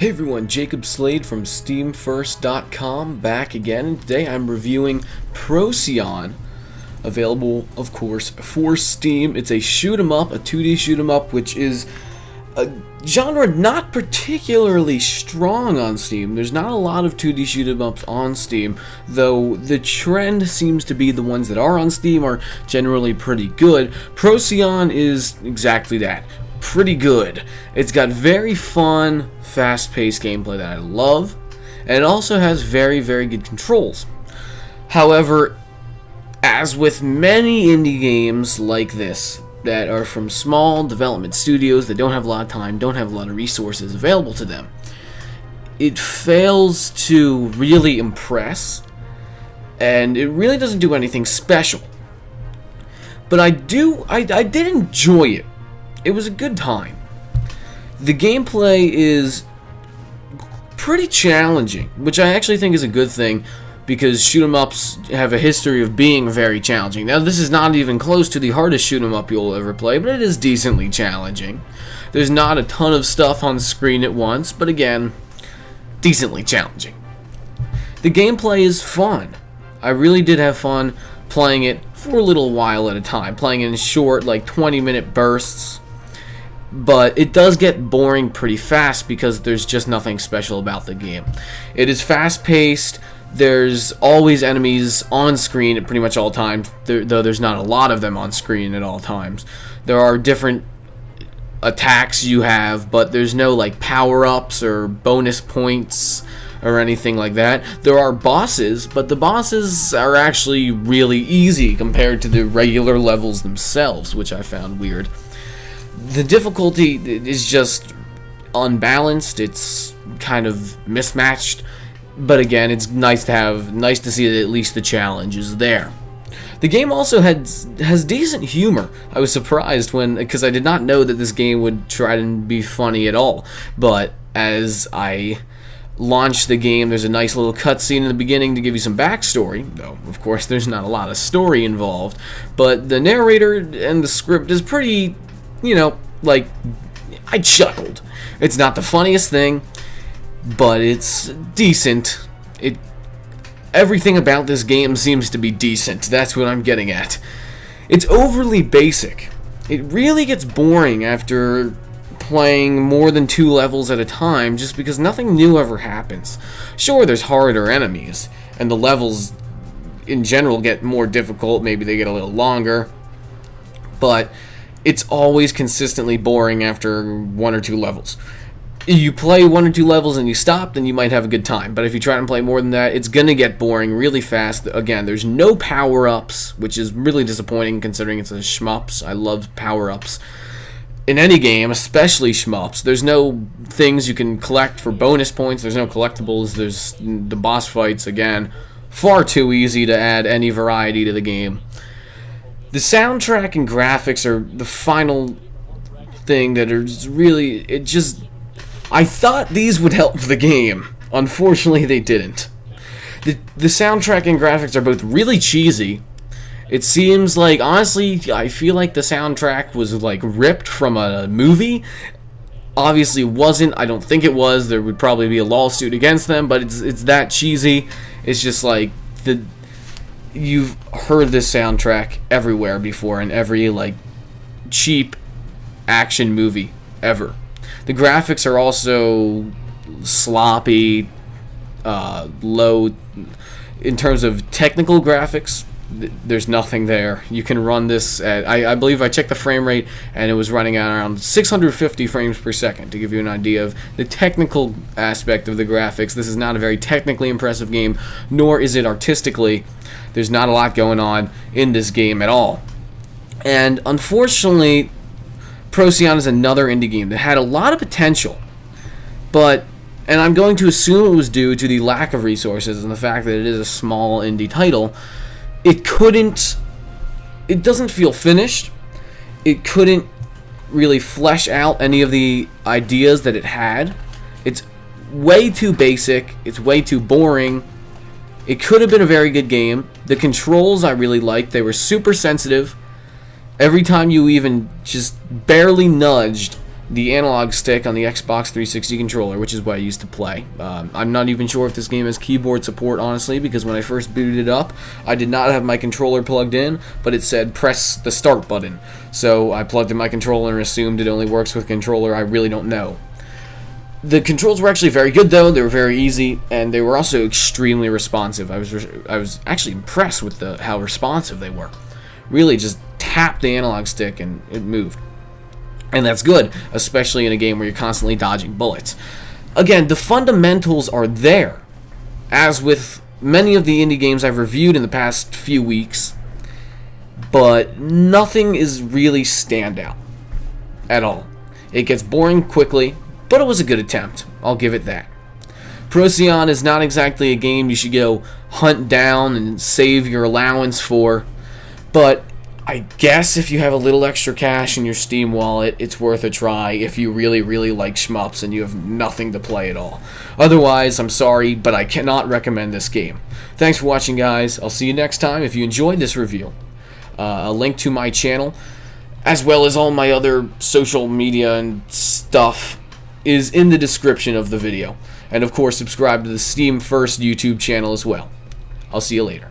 Hey everyone, Jacob Slade from SteamFirst.com back again, and today I'm reviewing Procyon, available, of course, for Steam. It's a shoot-'em-up, a 2D shoot-'em-up, which is a genre not particularly strong on Steam. There's not a lot of 2D shoot-'em-ups on Steam, though the trend seems to be the ones that are on Steam are generally pretty good. Procyon is exactly that. Pretty good. It's got very fun, fast-paced gameplay that I love, and it also has very, very good controls. However, as with many indie games like this that are from small development studios that don't have a lot of time, don't have a lot of resources available to them, it fails to really impress, and it really doesn't do anything special. But I did enjoy it. It was a good time. The gameplay is pretty challenging, which I actually think is a good thing, because shoot-'em-ups have a history of being very challenging. Now, this is not even close to the hardest shoot-'em-up you'll ever play, but it is decently challenging. There's not a ton of stuff on screen at once, but again, decently challenging. The gameplay is fun. I really did have fun playing it for a little while at a time, playing it in short, like 20-minute bursts. But it does get boring pretty fast because there's just nothing special about the game. It is fast-paced. There's always enemies on screen at pretty much all times, though there's not a lot of them on screen at all times. There are different attacks you have, but there's no like power-ups or bonus points or anything like that. There are bosses, but the bosses are actually really easy compared to the regular levels themselves, which I found weird. The difficulty is just unbalanced. It's kind of mismatched, but again, it's nice to see that at least the challenge is there. The game also has decent humor. I was surprised because I did not know that this game would try to be funny at all. But as I launched the game, there's a nice little cutscene in the beginning to give you some backstory, though of course there's not a lot of story involved. But the narrator and the script is pretty, like, I chuckled. It's not the funniest thing, but it's decent. Everything about this game seems to be decent. That's what I'm getting at. It's overly basic. It really gets boring after playing more than 2 levels at a time, just because nothing new ever happens. Sure, there's harder enemies, and the levels in general get more difficult. Maybe they get a little longer, but it's always consistently boring after 1 or 2 levels. You play 1 or 2 levels and you stop, then you might have a good time. But if you try and play more than that, it's going to get boring really fast. Again, there's no power-ups, which is really disappointing considering it's a shmups. I love power-ups in any game, especially shmups. There's no things you can collect for bonus points. There's no collectibles. There's the boss fights, again, far too easy to add any variety to the game. The soundtrack and graphics are the final thing that are really, I thought these would help the game. Unfortunately, they didn't. The soundtrack and graphics are both really cheesy. It seems like, honestly, I feel like the soundtrack was like ripped from a movie. Obviously wasn't. I don't think it was. There would probably be a lawsuit against them, but it's that cheesy. It's just like you've heard this soundtrack everywhere before in every like cheap action movie ever. The graphics are also sloppy, low in terms of technical graphics. There's nothing there. You can run this at, I believe I checked the frame rate and it was running at around 650 frames per second, to give you an idea of the technical aspect of the graphics. This is not a very technically impressive game, nor is it artistically. There's not a lot going on in this game at all. And unfortunately, Procyon is another indie game that had a lot of potential, and I'm going to assume it was due to the lack of resources and the fact that it is a small indie title. It doesn't feel finished. It couldn't really flesh out any of the ideas that it had. It's way too basic. It's way too boring. It could have been a very good game. The controls I really liked. They were super sensitive. Every time you even just barely nudged the analog stick on the Xbox 360 controller, which is what I used to play. I'm not even sure if this game has keyboard support, honestly, because when I first booted it up, I did not have my controller plugged in, but it said press the start button. So I plugged in my controller and assumed it only works with controller. I really don't know. The controls were actually very good, though. They were very easy, and they were also extremely responsive. I was actually impressed with how responsive they were. Really, just tap the analog stick and it moved. And that's good, especially in a game where you're constantly dodging bullets. Again, the fundamentals are there, as with many of the indie games I've reviewed in the past few weeks, but nothing is really standout at all. It gets boring quickly, but it was a good attempt. I'll give it that. Procyon is not exactly a game you should go hunt down and save your allowance for, but I guess if you have a little extra cash in your Steam wallet, it's worth a try if you really, really like shmups and you have nothing to play at all. Otherwise, I'm sorry, but I cannot recommend this game. Thanks for watching, guys. I'll see you next time. If you enjoyed this review, a link to my channel, as well as all my other social media and stuff, is in the description of the video. And of course, subscribe to the Steam First YouTube channel as well. I'll see you later.